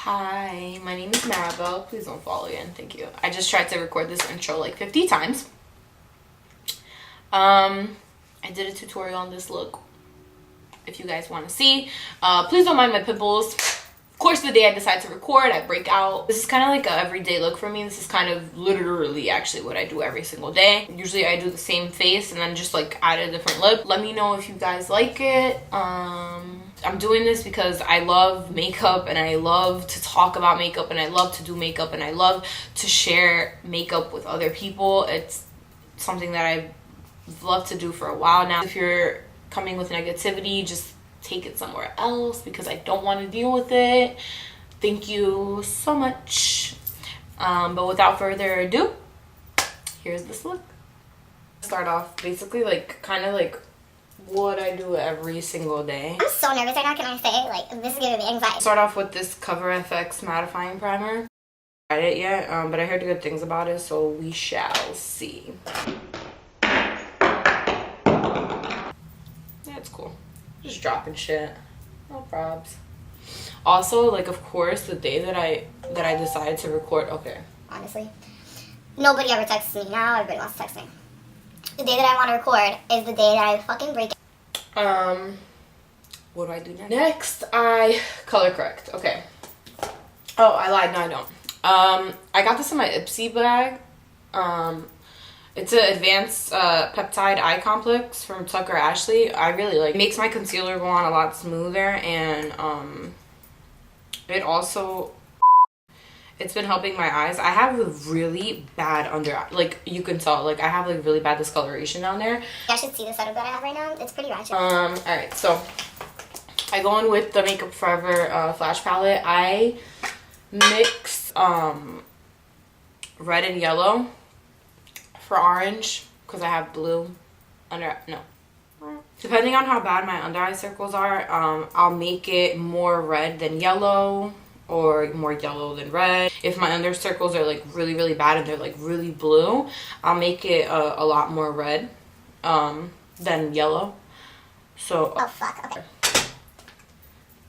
Hi, my name is Maribel. Please don't follow again. Thank you. I just tried to record this intro like 50 times. I did a tutorial on this look. If you guys want to see, please don't mind my pimples. Of course, the day I decide to record, I break out. This is kind of like a everyday look for me. This is kind of literally actually what I do every single day. Usually I do the same face and then just like add a different lip. Let me know if you guys like it. I'm doing this because I love makeup and I love to talk about makeup and I love to do makeup and I love to share makeup with other people. It's something that I've loved to do for a while now. If you're coming with negativity, just take it somewhere else because I don't want to deal with it. Thank you so much. But without further ado, here's this look. Start off basically like kind of like what I do every single day. I'm so nervous right now, can I say? Like, this is giving me anxiety. Start off with this Cover FX mattifying primer. I haven't tried it yet, but I heard good things about it, so we shall see. Yeah, it's cool. Just dropping shit. No probs. Also, like, of course, the day that I decided to record, okay. Honestly, nobody ever texts me. Now everybody wants to text me. The day that I want to record is the day that I fucking break it. What do I do next? Next, I color correct. Okay. Oh, I lied. No, I don't. I got this in my Ipsy bag. It's an advanced peptide eye complex from Tucker Ashley. I really like it. It makes my concealer go on a lot smoother, and it also, it's been helping my eyes. I have a really bad under eye. Like, you can tell, like, I have like really bad discoloration down there. I should see the setup that I have right now. It's pretty ratchet. Alright, so I go in with the Makeup Forever Flash Palette. I mix red and yellow for orange because I have blue under, no. Depending on how bad my under eye circles are, I'll make it more red than yellow or more yellow than red. If my under circles are like really, really bad and they're like really blue, I'll make it a lot more red than yellow. So, oh fuck, okay.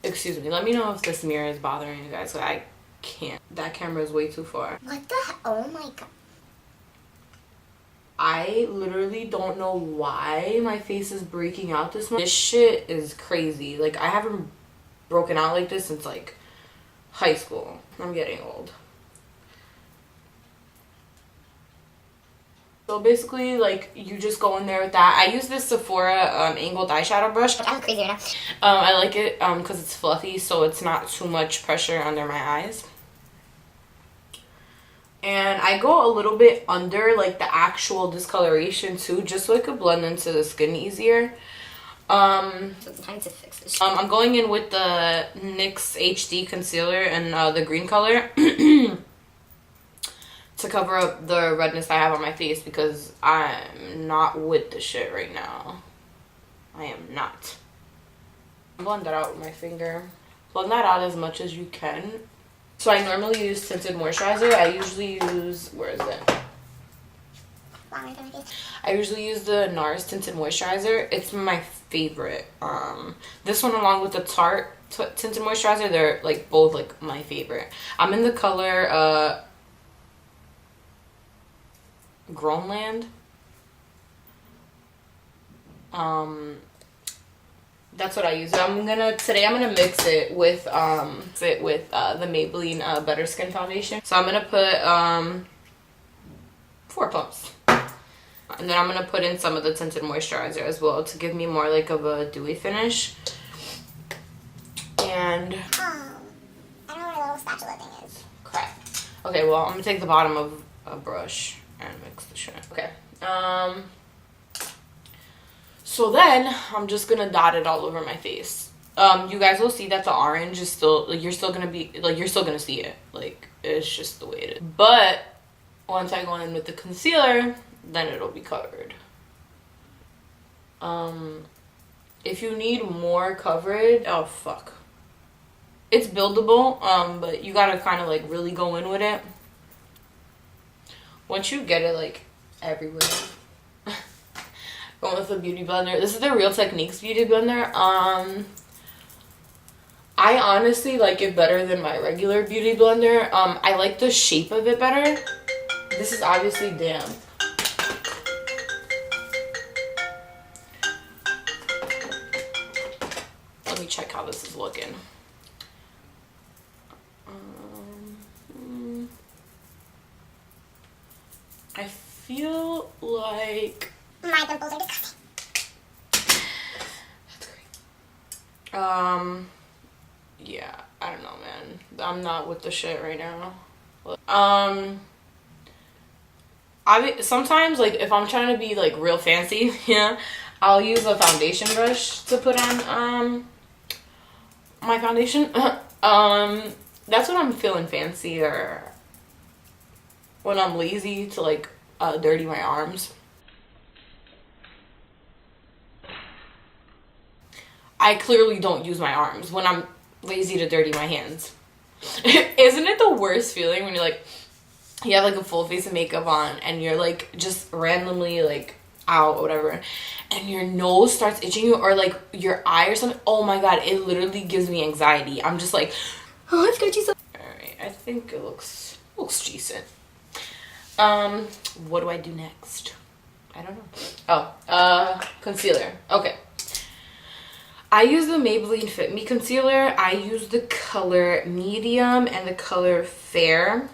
Excuse me, let me know if this mirror is bothering you guys. I can't. That camera is way too far. What the hell? Oh my god. I literally don't know why my face is breaking out this much. This shit is crazy. Like, I haven't broken out like this since like high school. I'm getting old. So basically, like, you just go in there with that. I use this Sephora angled eyeshadow brush. I'm crazy right now. I like it because it's fluffy, so it's not too much pressure under my eyes. And I go a little bit under, like, the actual discoloration, too, just so it could blend into the skin easier. It's time to fix this. I'm going in with the NYX HD concealer and the green color to cover up the redness I have on my face because I'm not with the shit right now. I am not. Blend that out with my finger. Blend that out as much as you can. So I normally use Tinted Moisturizer. I usually use, where is it? I usually use the Nars Tinted Moisturizer. It's my favorite. This one along with the Tarte Tinted Moisturizer, they're like both like my favorite. I'm in the color Groenland. That's what I use. Today I'm gonna mix it with the Maybelline Better Skin Foundation. So I'm gonna put 4 pumps. And then I'm going to put in some of the Tinted Moisturizer as well to give me more like of a dewy finish. And I don't know where the little spatula thing is. crap. Okay, well, I'm going to take the bottom of a brush and mix the shit. Okay. So then I'm just going to dot it all over my face. You guys will see that the orange is still, like, you're still going to see it. Like, it's just the way it is. But once I go in with the concealer, then it'll be covered. If you need more coverage, oh fuck, it's buildable, but you gotta kind of like really go in with it. Once you get it like everywhere, going with a beauty blender. This is the Real Techniques beauty blender. I honestly like it better than my regular beauty blender. I like the shape of it better. This is obviously damp. Let me check how this is looking. I feel like My pimples are disgusting. that's great. Yeah, I don't know, man. I'm not with the shit right now. Sometimes, like, if I'm trying to be like real fancy, yeah, I'll use a foundation brush to put on my foundation. That's when I'm feeling fancy, or when I'm lazy to like dirty my arms. I clearly don't use my arms when I'm lazy to dirty my hands. Isn't it the worst feeling when you're like, you have like a full face of makeup on and you're like just randomly like out or whatever, and your nose starts itching you, or like your eye or something? Oh my god, it literally gives me anxiety. I'm just like, oh, it's got you so. Alright, I think it looks decent. What do I do next? I don't know. Oh, concealer. Okay. I use the Maybelline Fit Me concealer. I use the color medium and the color fair.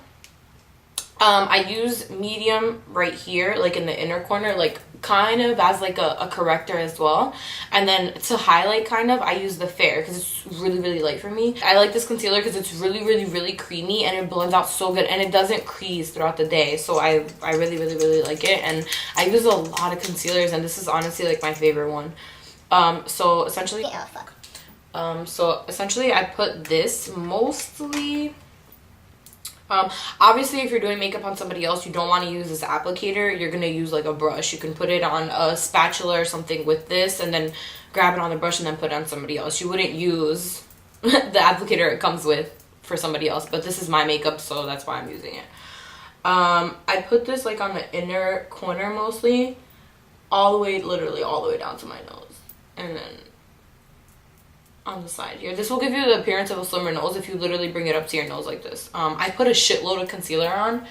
I use medium right here, like in the inner corner, like kind of as like a corrector as well. And then to highlight kind of, I use the fair because it's really, really light for me. I like this concealer because it's really, really, really creamy and it blends out so good and it doesn't crease throughout the day. So I really, really, really like it. And I use a lot of concealers and this is honestly like my favorite one. So essentially, I put this mostly. Obviously, if you're doing makeup on somebody else, you don't want to use this applicator. You're going to use like a brush. You can put it on a spatula or something with this and then grab it on the brush and then put it on somebody else. You wouldn't use the applicator it comes with for somebody else, but this is my makeup, so that's why I'm using it. I put this like on the inner corner mostly, literally all the way down to my nose. And then on the side here. This will give you the appearance of a slimmer nose if you literally bring it up to your nose like this. I put a shitload of concealer on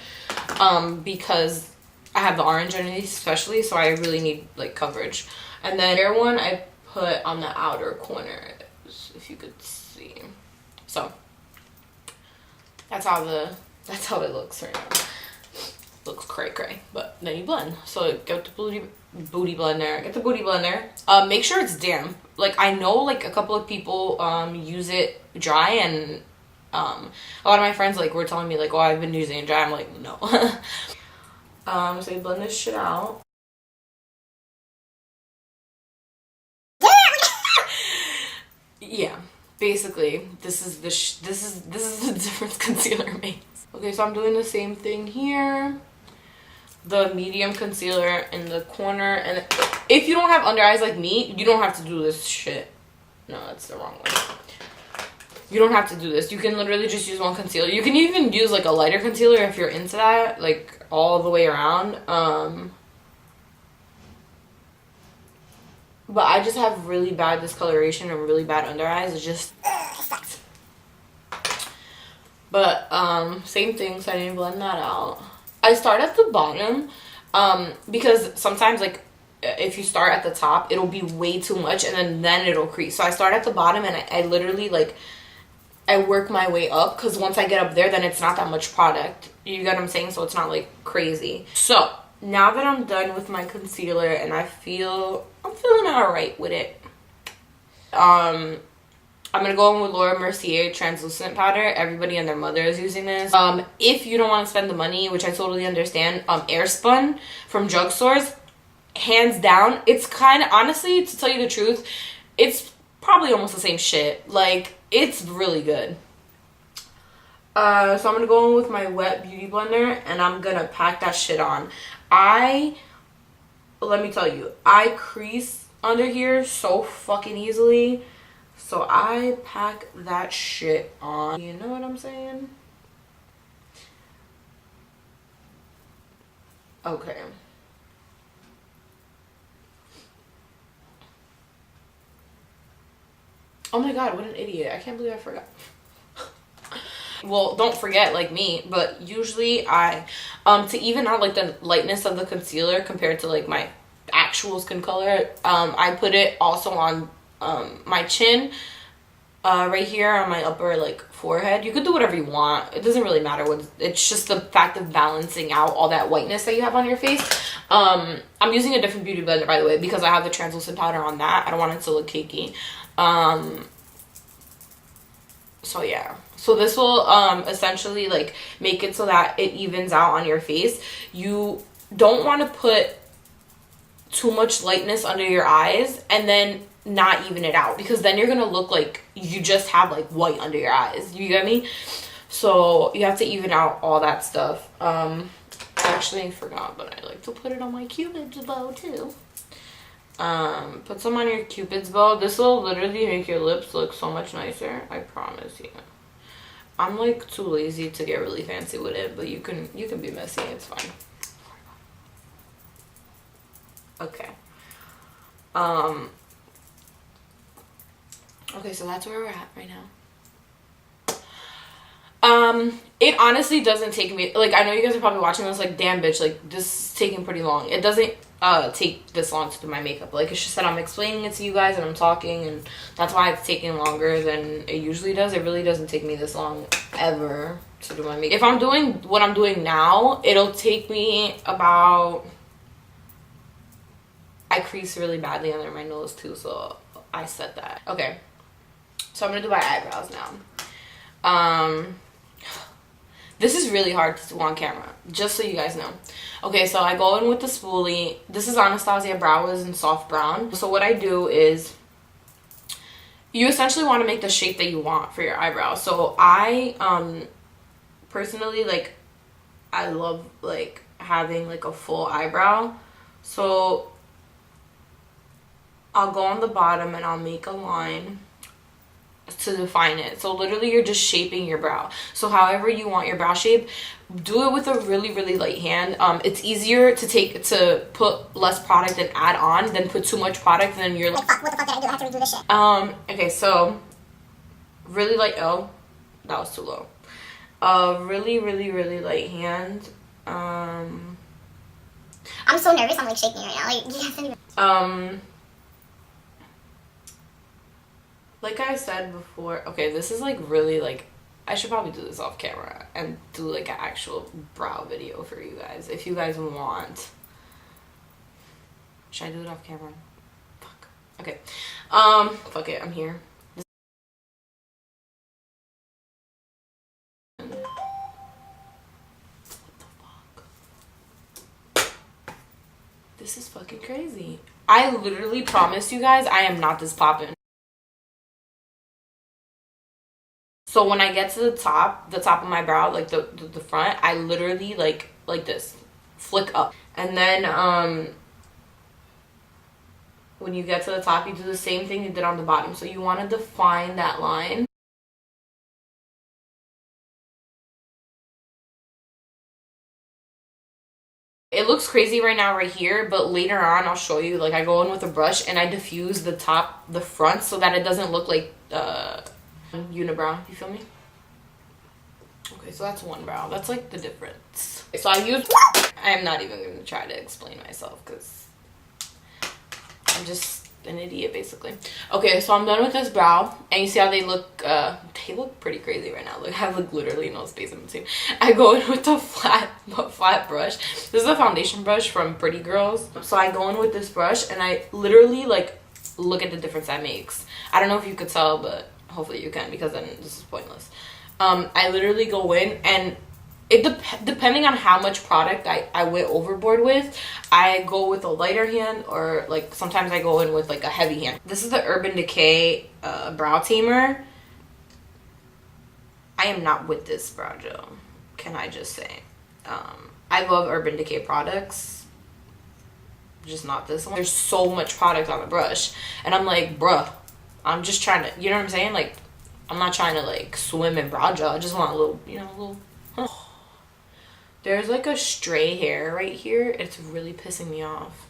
because I have the orange underneath especially, so I really need like coverage. And then the other one I put on the outer corner, if you could see. So that's how it looks right now. Looks cray, but then you blend. So get the booty blender. Make sure it's damp. Like, I know like a couple of people use it dry, and a lot of my friends like were telling me like, oh, I've been using it dry. I'm like, no. So you blend this shit out. Yeah, basically this is the difference concealer makes. Okay, so I'm doing the same thing here. The medium concealer in the corner, and if you don't have under eyes like me, you don't have to do this shit. No, that's the wrong way. You don't have to do this. You can literally just use one concealer. You can even use like a lighter concealer if you're into that, like all the way around. But I just have really bad discoloration and really bad under eyes. It's just sucks. But same thing, so I didn't blend that out. I start at the bottom because sometimes like if you start at the top, it'll be way too much and then it'll crease. So I start at the bottom and I literally like I work my way up, because once I get up there, then it's not that much product. You get what I'm saying? So it's not like crazy. So now that I'm done with my concealer and I'm feeling alright with it, I'm going to go in with LauraMercier translucent powder. Everybody and their mother is using this. If you don't want to spend the money, which I totally understand, Airspun from drugstores, hands down, it's kind of, honestly, to tell you the truth, it's probably almost the same shit. Like, it's really good. So I'm going to go in with my wet beauty blender and I'm going to pack that shit on. Let me tell you, I crease under here so fucking easily. So I pack that shit on. You know what I'm saying? Okay. Oh my god, what an idiot. I can't believe I forgot. Well, don't forget, like me, but usually I, to even out like the lightness of the concealer compared to like my actual skin color, I put it also on my chin, right here on my upper like forehead. You could do whatever you want. It doesn't really matter what. It's just the fact of balancing out all that whiteness that you have on your face. I'm using a different beauty blender, by the way, because I have the translucent powder on that. I don't want it to look cakey. So yeah, so this will essentially like make it so that it evens out on your face. You don't want to put too much lightness under your eyes and then not even it out, because then you're gonna look like you just have like white under your eyes. You get me? So you have to even out all that stuff. Actually I forgot, but I like to put it on my Cupid's bow too. Put some on your Cupid's bow. This will literally make your lips look so much nicer, I promise you. I'm like too lazy to get really fancy with it, but you can be messy, it's fine. Okay. Okay, so that's where we're at right now. It honestly doesn't take me, like, I know you guys are probably watching this like, damn bitch, like this is taking pretty long. It doesn't take this long to do my makeup. Like, it's just that I'm explaining it to you guys and I'm talking, and that's why it's taking longer than it usually does. It really doesn't take me this long ever to do my makeup. If I'm doing what I'm doing now, it'll take me about, I crease really badly under my nose too, so I said that. Okay, so I'm gonna do my eyebrows now. This is really hard to do on camera, just so you guys know. Okay, so I go in with the spoolie. This is Anastasia Brow Wiz in soft brown. So what I do is, you essentially want to make the shape that you want for your eyebrows. So I personally, like, I love like having like a full eyebrow. So I'll go on the bottom and I'll make a line to define it. So literally you're just shaping your brow. So however you want your brow shape, do it with a really light hand. It's easier to put less product and add on than put too much product, and then you're like, fuck, what the fuck did I do? I have to redo this shit. Okay, so really light, oh, that was too low. Really light hand. I'm so nervous, I'm like shaking right now. Like, you guys didn't even... Like I said before, okay, this is like really like, I should probably do this off camera and do like an actual brow video for you guys if you guys want. Should I do it off camera? Fuck. Okay. Fuck it, I'm here. What the fuck? This is fucking crazy. I literally promise you guys I am not this poppin'. So when I get to the top of my brow, like the front, I literally like this, flick up. And then when you get to the top, you do the same thing you did on the bottom. So you want to define that line. It looks crazy right now right here, but later on I'll show you. Like, I go in with a brush and I diffuse the front so that it doesn't look like unibrow. You feel me? Okay, so that's one brow. That's like the difference. So I'm not even going to try to explain myself because I'm just an idiot basically. Okay, so I'm done with this brow, and you see how they look pretty crazy right now. Look, I have like literally no space in between. I go in with the flat brush. This is a foundation brush from Pretty Girls. So I go in with this brush and I literally like look at the difference that makes. I don't know if you could tell, but hopefully you can, because then this is pointless. I literally go in, and depending on how much product I went overboard with, I go with a lighter hand, or like sometimes I go in with like a heavy hand. This is the Urban Decay brow tamer. I am not with this brow gel, can I just say. I love Urban Decay products, just not this one. There's so much product on the brush, and I'm like, bruh, I'm just trying to, you know what I'm saying? Like, I'm not trying to like swim in brow gel. I just want a little, you know, a little. There's like a stray hair right here. It's really pissing me off.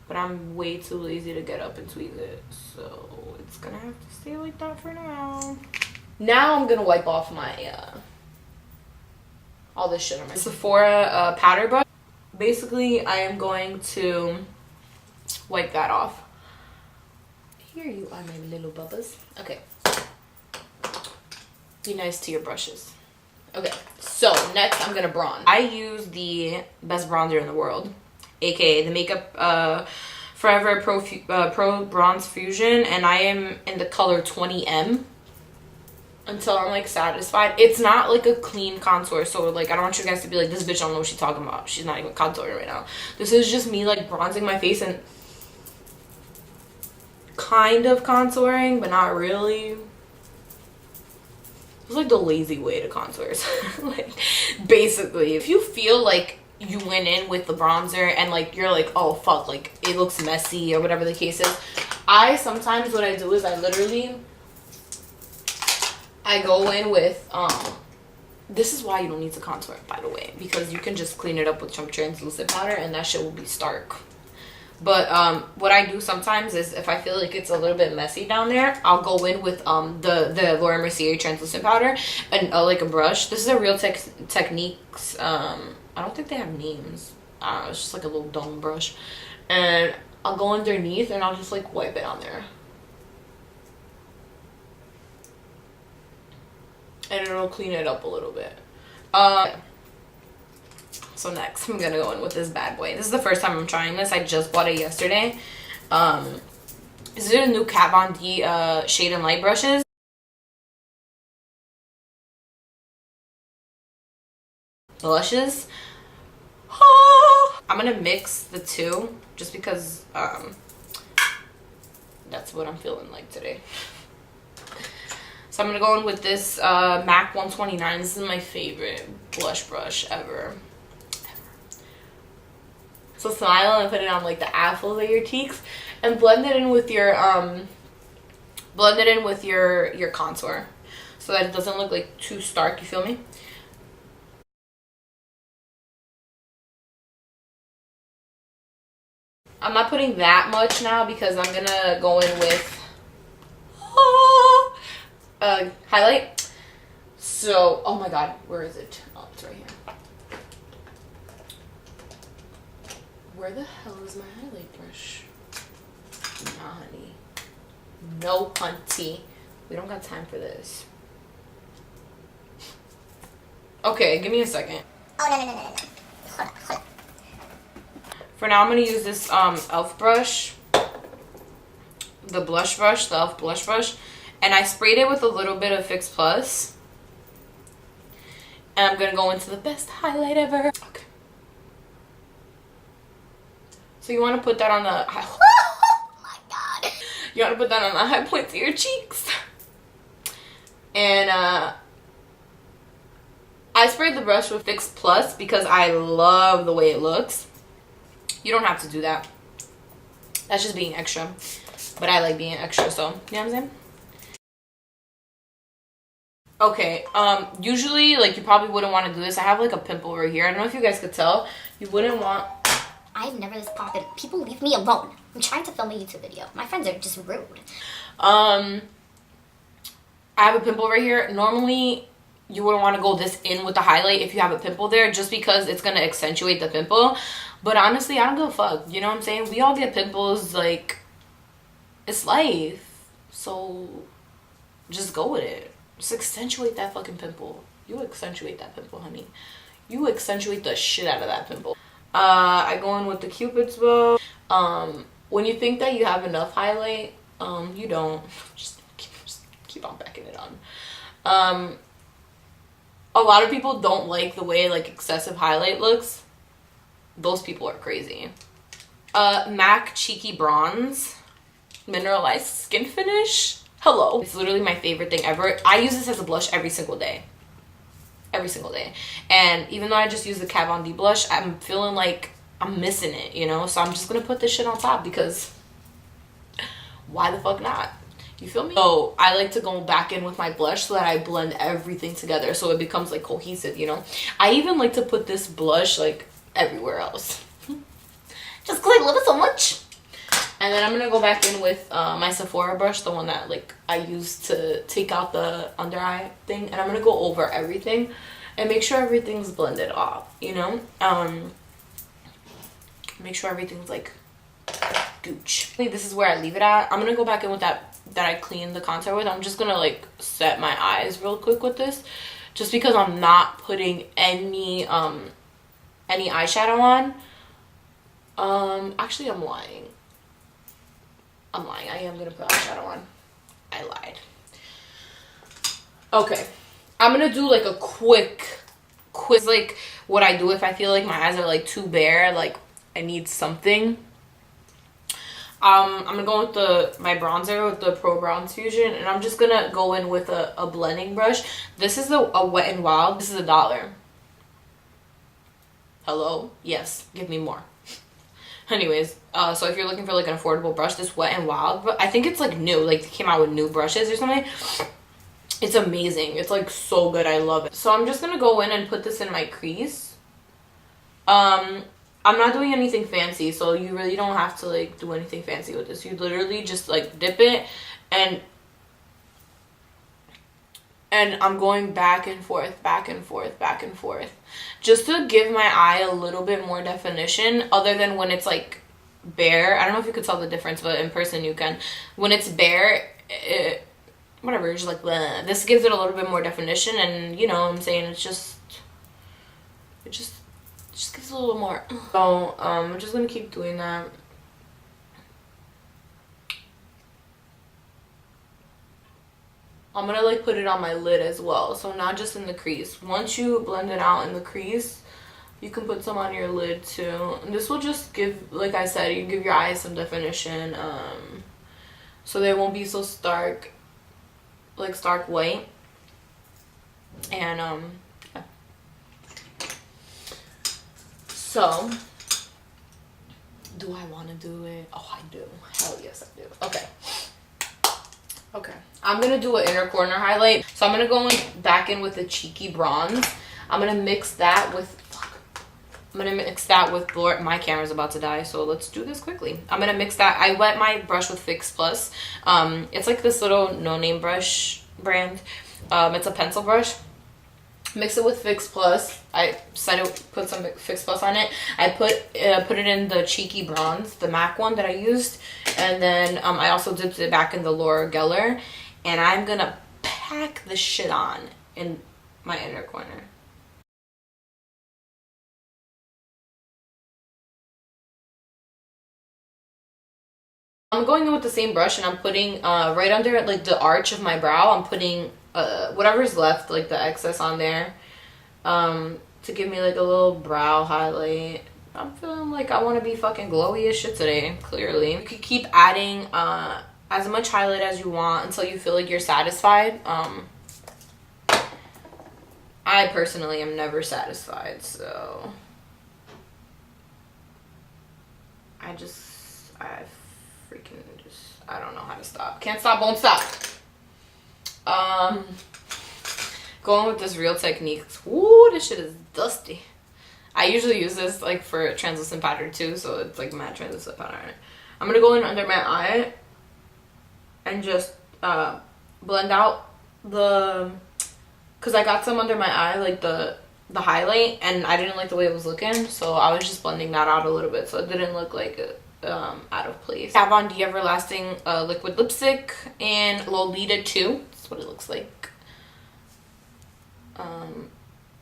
but I'm way too lazy to get up and tweeze it, so it's gonna have to stay like that for now. Now I'm gonna wipe off my all this shit on my Sephora powder brush. Basically, I am going to wipe that off. Here you are, my little bubbas. Okay. Be nice to your brushes. Okay, so next I'm gonna bronze. I use the best bronzer in the world, aka the Makeup Forever Pro Bronze Fusion, and I am in the color 20M until I'm like satisfied. It's not like a clean contour, so like I don't want you guys to be like, this bitch don't know what she's talking about. She's not even contouring right now. This is just me like bronzing my face and kind of contouring, but not really. It's like the lazy way to contour. Like, basically, if you feel like you went in with the bronzer and like you're like, oh fuck, like it looks messy or whatever the case is, sometimes what I do is I go in with this is why you don't need to contour, by the way, because you can just clean it up with some translucent powder and that shit will be stark. But what I do sometimes is if I feel like it's a little bit messy down there, I'll go in with the LauraMercier translucent powder and like a brush. This is a Real Techniques. I don't think they have names. It's just like a little dome brush, and I'll go underneath and I'll just like wipe it on there, and it'll clean it up a little bit. So next, I'm gonna go in with this bad boy. This is the first time I'm trying this. I just bought it yesterday. This is a new KatVonD Shade and Light brushes. Blushes. I'm gonna mix the two just because that's what I'm feeling like today. So I'm gonna go in with this MAC 129. This is my favorite blush brush ever. So smile and put it on like the apples of your cheeks and blend it in with your your contour so that it doesn't look like too stark, you feel me? I'm not putting that much now because I'm gonna go in with highlight. So, oh my god, where is it? Oh, it's right here. Where the hell is my highlight brush? Nah, honey. No, hunty. We don't got time for this. Okay, give me a second. Oh, no. Hold on. For now, I'm going to use this e.l.f. brush. The blush brush, the e.l.f. blush brush. And I sprayed it with a little bit of Fix Plus. And I'm going to go into the best highlight ever. Okay. So you want to put that on the high. Oh my god. You want to put that on the high points of your cheeks. And I sprayed the brush with Fix Plus because I love the way it looks. You don't have to do that. That's just being extra. But I like being extra, so you know what I'm saying? Okay, usually like you probably wouldn't want to do this. I have like a pimple over here. I don't know if you guys could tell. You wouldn't want. I've never this popped. People leave me alone. I'm trying to film a YouTube video. My friends are just rude. I have a pimple right here. Normally, you wouldn't want to go this in with the highlight if you have a pimple there, just because it's going to accentuate the pimple. But honestly, I don't give a fuck. You know what I'm saying? We all get pimples. Like, it's life. So, just go with it. Just accentuate that fucking pimple. You accentuate that pimple, honey. You accentuate the shit out of that pimple. I go in with the Cupid's bow. When you think that you have enough highlight, you don't. Just keep on backing it on. A lot of people don't like the way like excessive highlight looks. Those people are crazy. MAC Cheeky Bronze Mineralized Skin Finish. Hello. It's literally my favorite thing ever. I use this as a blush every single day. Every single day. And even though I just use the KatVonD blush, I'm feeling like I'm missing it, you know? So I'm just gonna put this shit on top because why the fuck not? You feel me? So I like to go back in with my blush so that I blend everything together so it becomes like cohesive, you know? I even like to put this blush like everywhere else. Just because I love it so much. And then I'm gonna go back in with my Sephora brush, the one that like I used to take out the under eye thing, and I'm gonna go over everything and make sure everything's blended off, you know. Make sure everything's like gooch. This is where I leave it at. I'm gonna go back in with that I cleaned the contour with. I'm just gonna like set my eyes real quick with this, just because I'm not putting any eyeshadow on. Actually, I'm lying. I am gonna put eyeshadow on. I lied. Okay, I'm gonna do like a quick like what I do if I feel like my eyes are like too bare, like I need something. I'm gonna go with my bronzer, with the Pro Bronze Fusion, and I'm just gonna go in with a blending brush. This is a Wet n Wild. This is $1. Hello? Yes, give me more. Anyways, so if you're looking for like an affordable brush, this Wet n Wild, but I think it's like new, like they came out with new brushes or something. It's amazing. It's like so good. I love it. So I'm just gonna go in and put this in my crease. I'm not doing anything fancy, so you really don't have to like do anything fancy with this. You literally just like dip it, and I'm going back and forth, back and forth, back and forth, just to give my eye a little bit more definition, other than when it's like bare. I don't know if you could tell the difference, but in person you can. When it's bare, whatever, you're just like, bleh. This gives it a little bit more definition, and you know what I'm saying, it just gives a little more. So I'm just gonna keep doing that. I'm gonna like put it on my lid as well, so not just in the crease. Once you blend it out in the crease, you can put some on your lid too. And this will just give, like I said, you give your eyes some definition, so they won't be so stark, like stark white. And yeah. So, do I want to do it? Oh, I do. Hell yes, I do. Okay. I'm going to do an inner corner highlight. So, I'm going to go back in with a cheeky bronze. I'm going to mix that with... my camera's about to die, so let's do this quickly. I'm going to mix that. I wet my brush with Fix Plus. It's like this little no-name brush brand. It's a pencil brush. Mix it with Fix Plus. I said put some Fix Plus on it. I put it in the cheeky bronze, the MAC one that I used, and then I also dipped it back in the Laura Gellar, and I'm gonna pack the shit on in my inner corner. I'm going in with the same brush, and I'm putting right under like the arch of my brow. I'm putting whatever's left, like the excess on there, to give me like a little brow highlight. I'm feeling like I want to be fucking glowy as shit today, clearly. You could keep adding as much highlight as you want until you feel like you're satisfied. I personally am never satisfied, so I don't know how to stop. Can't stop, won't stop. Going with this Real Techniques. Ooh, this shit is dusty. I usually use this like for translucent powder too, so it's like matte translucent powder. I'm gonna go in under my eye and just blend out because I got some under my eye, like the highlight, and I didn't like the way it was looking, so I was just blending that out a little bit so it didn't look like out of place. KatVonD Everlasting liquid lipstick in Lolita 2. That's what it looks like.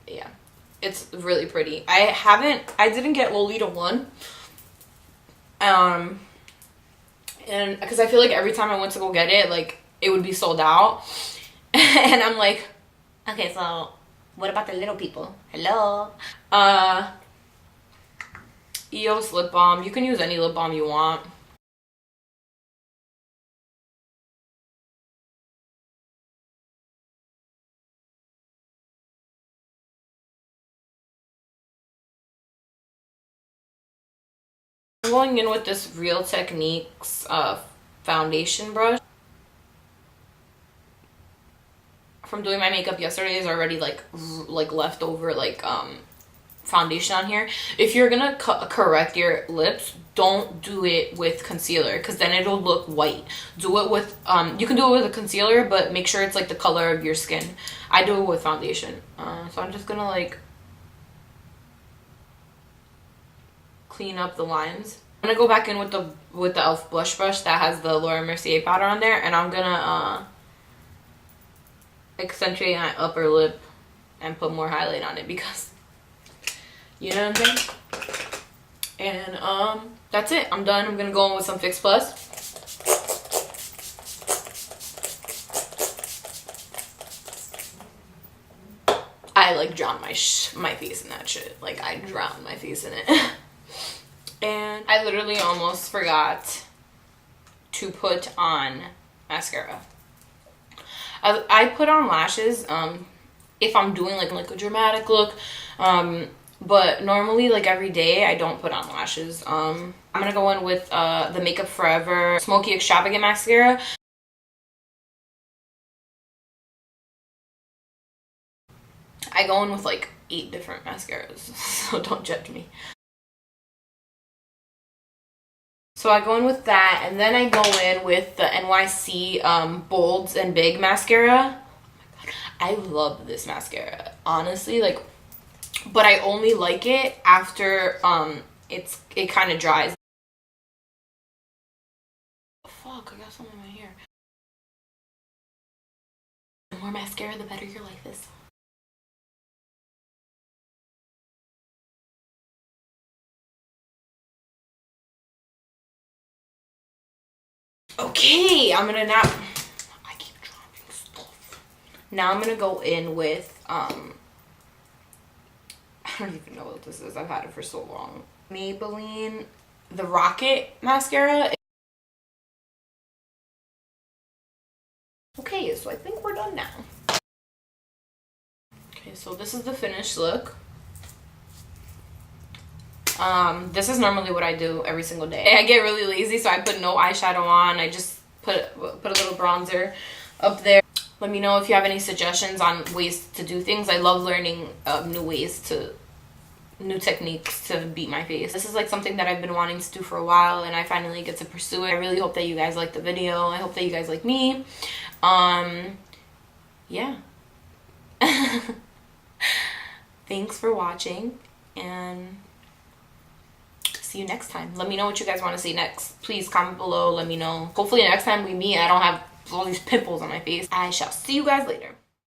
Yeah, it's really pretty. I didn't get Lolita 1, and because I feel like every time I went to go get it, like it would be sold out, and I'm like, okay, so what about the little people? Hello. EOS lip balm. You can use any lip balm you want. I'm going in with this Real Techniques foundation brush. From doing my makeup yesterday is already like leftover like foundation on here. If you're gonna correct your lips, don't do it with concealer, because then it'll look white. Do it with you can do it with a concealer, but make sure it's like the color of your skin. I do it with foundation. So I'm just gonna like clean up the lines. I'm gonna go back in with the e.l.f. blush brush that has the LauraMercier powder on there, and I'm gonna accentuate my upper lip and put more highlight on it, because you know what I'm saying. And that's it. I'm done. I'm gonna go in with some Fix Plus. I like drowned my face in that shit. Like, I drowned my face in it. And I literally almost forgot to put on mascara. I put on lashes if I'm doing like a dramatic look, but normally like every day I don't put on lashes. I'm gonna go in with the Makeup Forever Smokey Extravagant mascara. I go in with like 8 different mascaras, so don't judge me. So I go in with that, and then I go in with the NYC Bold and Big mascara. Oh my god, I love this mascara, honestly. Like, but I only like it after it kind of dries. Fuck, I got something in my hair. The more mascara, the better your life is. Okay, I'm gonna now, I keep dropping stuff. Now I'm gonna go in with, I don't even know what this is. I've had it for so long. Maybelline, the Rocket mascara. Okay, so I think we're done now. Okay, so this is the finished look. This is normally what I do every single day. I get really lazy, so I put no eyeshadow on. I just put a little bronzer up there. Let me know if you have any suggestions on ways to do things. I love learning new techniques to beat my face. This is like something that I've been wanting to do for a while, and I finally get to pursue it. I really hope that you guys like the video. I hope that you guys like me. Yeah. Thanks for watching, and see you next time. Let me know what you guys want to see next. Please comment below. Let me know. Hopefully next time we meet, I don't have all these pimples on my face. I shall see you guys later.